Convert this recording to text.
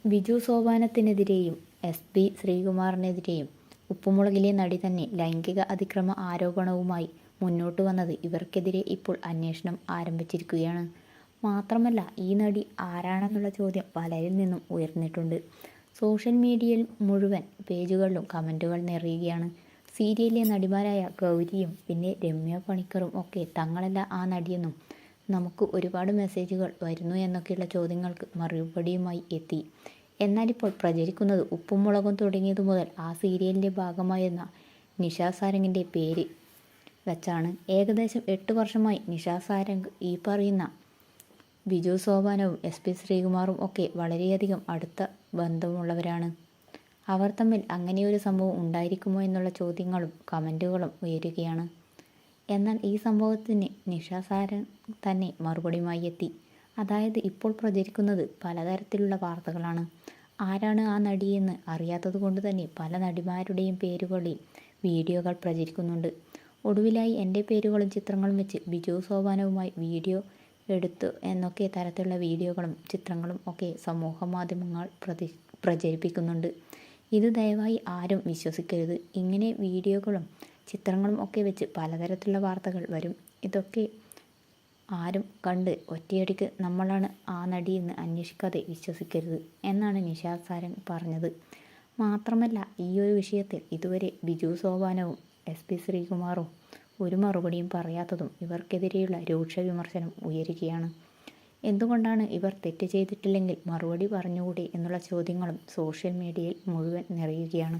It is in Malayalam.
ബിജു സോപാനത്തിനെതിരെയും SP ശ്രീകുമാറിനെതിരെയും ഉപ്പുമുളകിലെ നടി തന്നെ ലൈംഗിക അതിക്രമ ആരോപണവുമായി മുന്നോട്ട് വന്നത് ഇവർക്കെതിരെ ഇപ്പോൾ അന്വേഷണം ആരംഭിച്ചിരിക്കുകയാണ്. മാത്രമല്ല ഈ നടി ആരാണെന്നുള്ള ചോദ്യം പലരിൽ നിന്നും ഉയർന്നിട്ടുണ്ട്. സോഷ്യൽ മീഡിയയിൽ മുഴുവൻ പേജുകളിലും കമൻറ്റുകൾ നിറയുകയാണ്. സീരിയലിലെ നടിമാരായ ഗൗരിയും പിന്നെ രമ്യ പണിക്കറും ഒക്കെ തങ്ങളല്ല ആ നടിയെന്നും നമുക്ക് ഒരുപാട് മെസ്സേജുകൾ വരുന്നു എന്നൊക്കെയുള്ള ചോദ്യങ്ങൾക്ക് മറുപടിയുമായി എത്തി. എന്നാലിപ്പോൾ പ്രചരിക്കുന്നത് ഉപ്പും മുളകും തുടങ്ങിയതു മുതൽ ആ സീരിയലിൻ്റെ ഭാഗമായിരുന്ന നിഷ സാരംഗിൻ്റെ പേര് വച്ചാണ്. ഏകദേശം 8 വർഷമായി നിഷ സാരംഗ് ഈ പറയുന്ന ബിജു സോപാനവും SP ശ്രീകുമാറും ഒക്കെ വളരെയധികം അടുത്ത ബന്ധമുള്ളവരാണ്. അവർ തമ്മിൽ അങ്ങനെയൊരു സംഭവം ഉണ്ടായിരിക്കുമോ എന്നുള്ള ചോദ്യങ്ങളും കമൻറ്റുകളും ഉയരുകയാണ്. എന്നാൽ ഈ സംഭവത്തിന് നിഷ സാരംഗ് തന്നെ മറുപടിയുമായി എത്തി. അതായത് ഇപ്പോൾ പ്രചരിക്കുന്നത് പലതരത്തിലുള്ള വാർത്തകളാണ്. ആരാണ് ആ നടിയെന്ന് അറിയാത്തത് കൊണ്ട് തന്നെ പല നടിമാരുടെയും പേരുകളിൽ വീഡിയോകൾ പ്രചരിക്കുന്നുണ്ട്. ഒടുവിലായി എൻ്റെ പേരുകളും ചിത്രങ്ങളും വെച്ച് ബിജു സോപാനവുമായി വീഡിയോ എടുത്തു എന്നൊക്കെ തരത്തിലുള്ള വീഡിയോകളും ചിത്രങ്ങളും ഒക്കെ സമൂഹ മാധ്യമങ്ങൾ പ്രചരിപ്പിക്കുന്നുണ്ട്. ഇത് ദയവായി ആരും വിശ്വസിക്കരുത്. ഇങ്ങനെ വീഡിയോകളും ചിത്രങ്ങളും ഒക്കെ വെച്ച് പലതരത്തിലുള്ള വാർത്തകൾ വരും. ഇതൊക്കെ ആരും കണ്ട് ഒറ്റയടിക്ക് നമ്മളാണ് ആ നടിയെന്ന് അന്വേഷിക്കാതെ വിശ്വസിക്കരുത് എന്നാണ് നിഷ സാരംഗ് പറഞ്ഞത്. മാത്രമല്ല ഈ ഒരു വിഷയത്തിൽ ഇതുവരെ ബിജു സോപാനവും SP ശ്രീകുമാറും ഒരു മറുപടിയും പറയാത്തതും ഇവർക്കെതിരെയുള്ള രൂക്ഷ വിമർശനം ഉയരുകയാണ്. എന്തുകൊണ്ടാണ് ഇവർ തെറ്റ് ചെയ്തിട്ടില്ലെങ്കിൽ മറുപടി പറഞ്ഞുകൂടെ എന്നുള്ള ചോദ്യങ്ങളും സോഷ്യൽ മീഡിയയിൽ മുഴുവൻ നിറയുകയാണ്.